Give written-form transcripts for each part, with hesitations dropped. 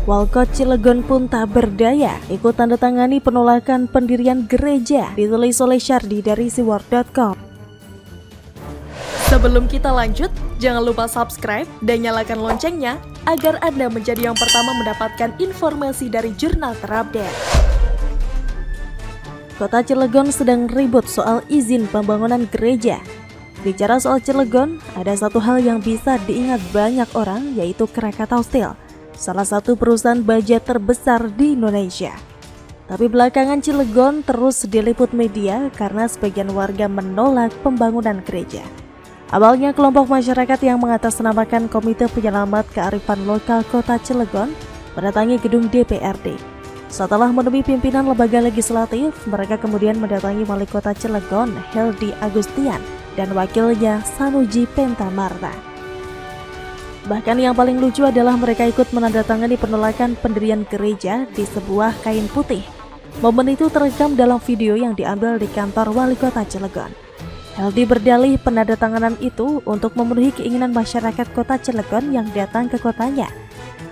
Walkot Cilegon pun tak berdaya, ikut tanda tangani penolakan pendirian gereja, ditulis oleh Syardi dari siwar.com. Sebelum kita lanjut, jangan lupa subscribe dan nyalakan loncengnya agar Anda menjadi yang pertama mendapatkan informasi dari jurnal terupdate. Kota Cilegon sedang ribut soal izin pembangunan gereja. Bicara soal Cilegon, ada satu hal yang bisa diingat banyak orang, yaitu Krakatau Steel, salah satu perusahaan baja terbesar di Indonesia. Tapi belakangan Cilegon terus diliput media karena sebagian warga menolak pembangunan gereja. Awalnya kelompok masyarakat yang mengatasnamakan Komite Penyelamat Kearifan Lokal Kota Cilegon mendatangi gedung DPRD. Setelah menemui pimpinan lembaga legislatif, mereka kemudian mendatangi Wali Kota Cilegon, Heldi Agustian, dan wakilnya Sanuji Pentamarta. Bahkan yang paling lucu adalah mereka ikut menandatangani penolakan pendirian gereja di sebuah kain putih. Momen itu terekam dalam video yang diambil di kantor Wali Kota Cilegon. Heldi berdalih penandatanganan itu untuk memenuhi keinginan masyarakat Kota Cilegon yang datang ke kotanya.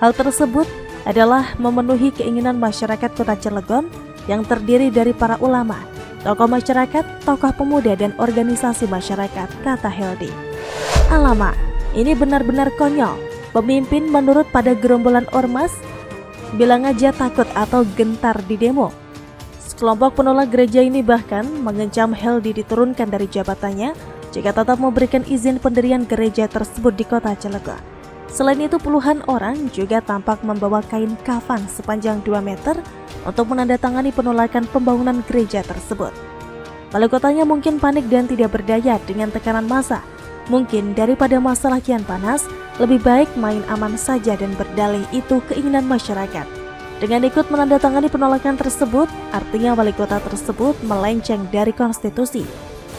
Hal tersebut adalah memenuhi keinginan masyarakat Kota Cilegon yang terdiri dari para ulama, tokoh masyarakat, tokoh pemuda, dan organisasi masyarakat, kata Heldi. Alamak, ini benar-benar konyol. Pemimpin menurut pada gerombolan ormas, bilang aja takut atau gentar di demo. Sekelompok penolak gereja ini bahkan mengancam Heldi diturunkan dari jabatannya jika tetap memberikan izin pendirian gereja tersebut di Kota Cilegon. Selain itu, puluhan orang juga tampak membawa kain kafan sepanjang 2 meter untuk menandatangani penolakan pembangunan gereja tersebut. Wali kotanya mungkin panik dan tidak berdaya dengan tekanan massa. Mungkin daripada masalah kian panas, lebih baik main aman saja dan berdalih itu keinginan masyarakat. Dengan ikut menandatangani penolakan tersebut, artinya wali kota tersebut melenceng dari konstitusi.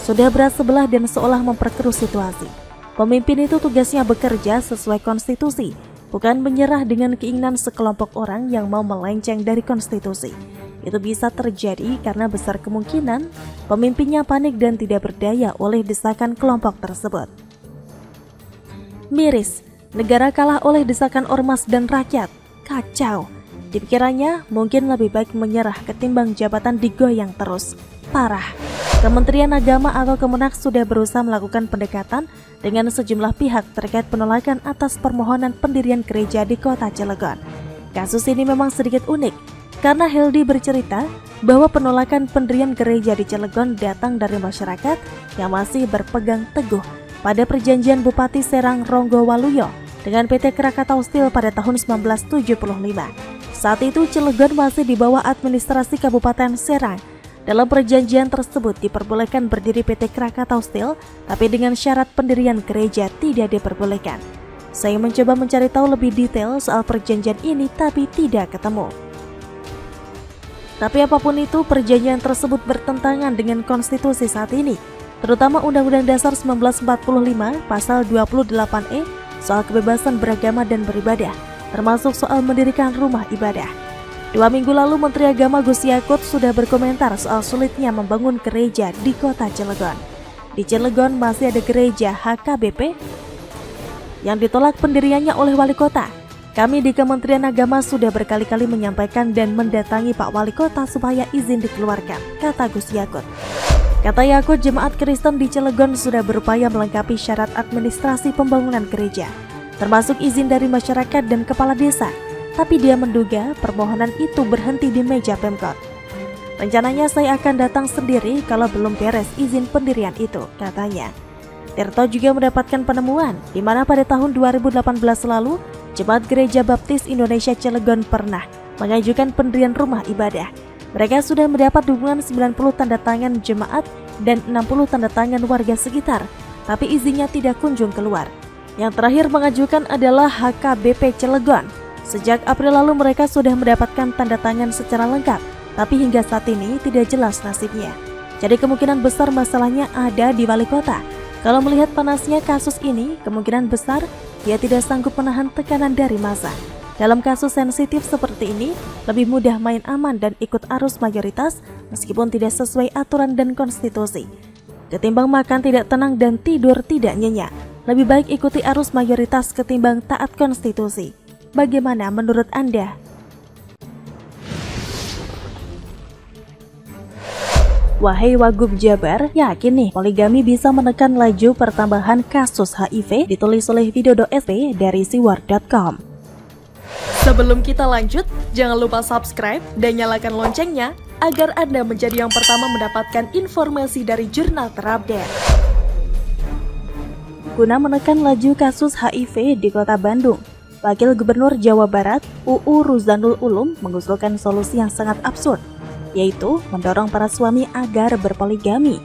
Sudah berat sebelah dan seolah memperkeruh situasi. Pemimpin itu tugasnya bekerja sesuai konstitusi, bukan menyerah dengan keinginan sekelompok orang yang mau melenceng dari konstitusi. Itu bisa terjadi karena besar kemungkinan pemimpinnya panik dan tidak berdaya oleh desakan kelompok tersebut. Miris, negara kalah oleh desakan ormas dan rakyat. Kacau. Dipikiranya mungkin lebih baik menyerah ketimbang jabatan digoyang terus. Parah. Kementerian Agama atau Kemenak sudah berusaha melakukan pendekatan dengan sejumlah pihak terkait penolakan atas permohonan pendirian gereja di Kota Cilegon. Kasus ini memang sedikit unik, karena Heldi bercerita bahwa penolakan pendirian gereja di Cilegon datang dari masyarakat yang masih berpegang teguh pada perjanjian Bupati Serang Ronggo Waluyo dengan PT Krakatau Steel pada tahun 1975. Saat itu Cilegon masih di bawah administrasi Kabupaten Serang. Dalam perjanjian tersebut diperbolehkan berdiri PT Krakatau Steel, tapi dengan syarat pendirian gereja tidak diperbolehkan. Saya mencoba mencari tahu lebih detail soal perjanjian ini tapi tidak ketemu. Tapi apapun itu, perjanjian tersebut bertentangan dengan konstitusi saat ini, terutama Undang-Undang Dasar 1945 pasal 28E soal kebebasan beragama dan beribadah, termasuk soal mendirikan rumah ibadah. 2 minggu lalu Menteri Agama Gus Yakut sudah berkomentar soal sulitnya membangun gereja di Kota Cilegon. Di Cilegon masih ada gereja HKBP yang ditolak pendiriannya oleh wali kota. Kami di Kementerian Agama sudah berkali-kali menyampaikan dan mendatangi Pak Wali Kota supaya izin dikeluarkan, kata Gus Yakut. Kata Yakut, jemaat Kristen di Cilegon sudah berupaya melengkapi syarat administrasi pembangunan gereja, termasuk izin dari masyarakat dan kepala desa. Tapi dia menduga permohonan itu berhenti di meja Pemkot. Rencananya saya akan datang sendiri kalau belum beres izin pendirian itu, katanya. Tirto juga mendapatkan penemuan di mana pada tahun 2018 lalu Jemaat Gereja Baptis Indonesia Cilegon pernah mengajukan pendirian rumah ibadah. Mereka sudah mendapat dukungan 90 tanda tangan jemaat dan 60 tanda tangan warga sekitar, tapi izinnya tidak kunjung keluar. Yang terakhir mengajukan adalah HKBP Cilegon. Sejak April lalu mereka sudah mendapatkan tanda tangan secara lengkap, tapi hingga saat ini tidak jelas nasibnya. Jadi kemungkinan besar masalahnya ada di wali kota. Kalau melihat panasnya kasus ini, kemungkinan besar ia tidak sanggup menahan tekanan dari massa. Dalam kasus sensitif seperti ini, lebih mudah main aman dan ikut arus mayoritas meskipun tidak sesuai aturan dan konstitusi. Ketimbang makan tidak tenang dan tidur tidak nyenyak, lebih baik ikuti arus mayoritas ketimbang taat konstitusi. Bagaimana menurut Anda? Wahai Wagub Jabar, yakin nih poligami bisa menekan laju pertambahan kasus HIV? Ditulis oleh Video.sp dari siwar.com. Sebelum kita lanjut, jangan lupa subscribe dan nyalakan loncengnya agar Anda menjadi yang pertama mendapatkan informasi dari jurnal terupdate. Guna menekan laju kasus HIV di Kota Bandung, Wakil Gubernur Jawa Barat, UU Ruzanul Ulum mengusulkan solusi yang sangat absurd, yaitu mendorong para suami agar berpoligami.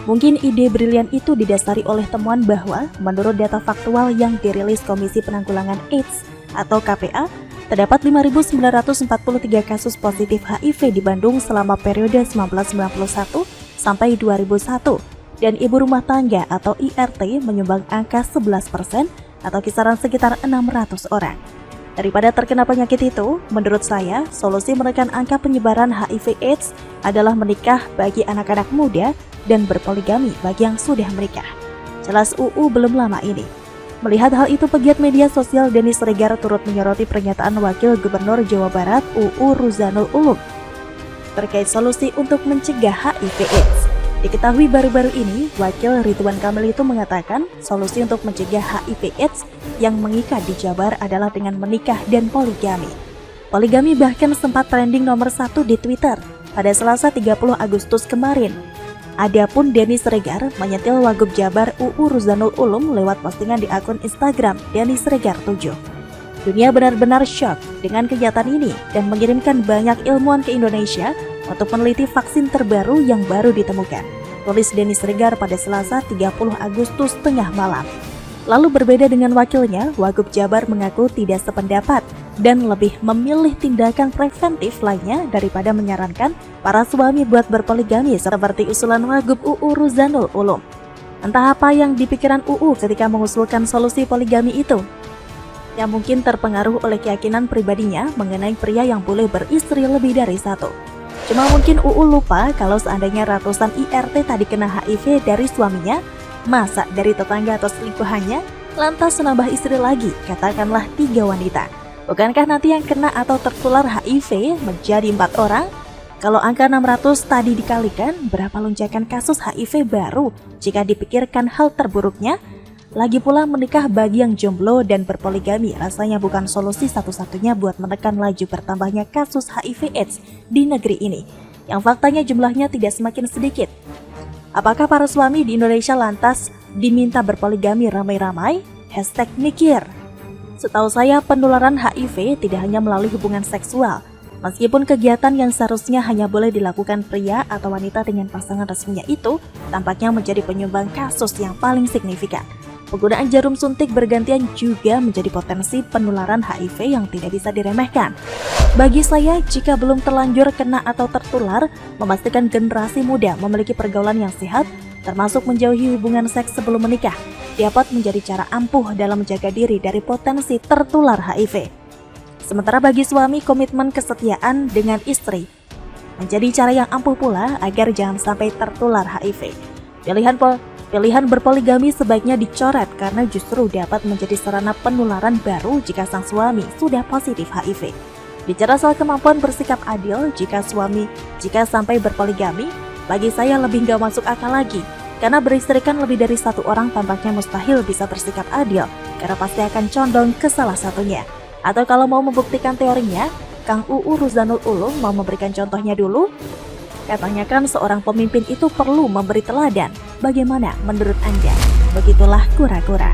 Mungkin ide brilian itu didasari oleh temuan bahwa menurut data faktual yang dirilis Komisi Penanggulangan AIDS atau KPA, terdapat 5.943 kasus positif HIV di Bandung selama periode 1991 sampai 2001, dan ibu rumah tangga atau IRT menyumbang angka 11% atau kisaran sekitar 600 orang. Daripada terkena penyakit itu, menurut saya, solusi menekan angka penyebaran HIV/AIDS adalah menikah bagi anak-anak muda dan berpoligami bagi yang sudah menikah. Jelas UU belum lama ini. Melihat hal itu, pegiat media sosial Denny Siregar turut menyoroti pernyataan Wakil Gubernur Jawa Barat UU Ruzanul Ulum terkait solusi untuk mencegah HIV/AIDS. Diketahui baru-baru ini, Wakil Ridwan Kamil itu mengatakan solusi untuk mencegah HIV/AIDS yang mengikat di Jabar adalah dengan menikah dan poligami. Poligami bahkan sempat trending nomor 1 di Twitter pada Selasa 30 Agustus kemarin. Adapun Denny Siregar menyentil Wagub Jabar UU Ruzanul Ulum lewat postingan di akun Instagram Denny Siregar 7. Dunia benar-benar shock dengan kegiatan ini dan mengirimkan banyak ilmuwan ke Indonesia untuk meneliti vaksin terbaru yang baru ditemukan, tulis Denny Siregar pada Selasa 30 Agustus tengah malam. Lalu berbeda dengan wakilnya, Wagub Jabar mengaku tidak sependapat dan lebih memilih tindakan preventif lainnya daripada menyarankan para suami buat berpoligami seperti usulan Wagub UU Ruzanul Ulum. Entah apa yang dipikiran UU ketika mengusulkan solusi poligami itu. Yang mungkin terpengaruh oleh keyakinan pribadinya mengenai pria yang boleh beristri lebih dari satu. Cuma mungkin UU lupa kalau seandainya ratusan IRT tadi kena HIV dari suaminya, masa dari tetangga atau selingkuhannya lantas menambah istri lagi, katakanlah 3 wanita. Bukankah nanti yang kena atau tertular HIV menjadi 4 orang? Kalau angka 600 tadi dikalikan, berapa lonjakan kasus HIV baru jika dipikirkan hal terburuknya? Lagi pula menikah bagi yang jomblo dan berpoligami rasanya bukan solusi satu-satunya buat menekan laju bertambahnya kasus HIV/AIDS di negeri ini, yang faktanya jumlahnya tidak semakin sedikit. Apakah para suami di Indonesia lantas diminta berpoligami ramai-ramai? #mikir. Setahu saya, penularan HIV tidak hanya melalui hubungan seksual. Meskipun kegiatan yang seharusnya hanya boleh dilakukan pria atau wanita dengan pasangan resminya itu, tampaknya menjadi penyumbang kasus yang paling signifikan. Penggunaan jarum suntik bergantian juga menjadi potensi penularan HIV yang tidak bisa diremehkan. Bagi saya, jika belum terlanjur kena atau tertular, memastikan generasi muda memiliki pergaulan yang sehat, termasuk menjauhi hubungan seks sebelum menikah, dapat menjadi cara ampuh dalam menjaga diri dari potensi tertular HIV. Sementara bagi suami, komitmen kesetiaan dengan istri menjadi cara yang ampuh pula agar jangan sampai tertular HIV. Pilihan berpoligami sebaiknya dicoret karena justru dapat menjadi sarana penularan baru jika sang suami sudah positif HIV. Bicara soal kemampuan bersikap adil jika sampai berpoligami, bagi saya lebih gak masuk akal lagi. Karena beristrikan lebih dari 1 orang tampaknya mustahil bisa bersikap adil, karena pasti akan condong ke salah satunya. Atau kalau mau membuktikan teorinya, Kang UU Ruzanul Ulum mau memberikan contohnya dulu? Katanya kan seorang pemimpin itu perlu memberi teladan. Bagaimana menurut Anda? Begitulah kura-kura.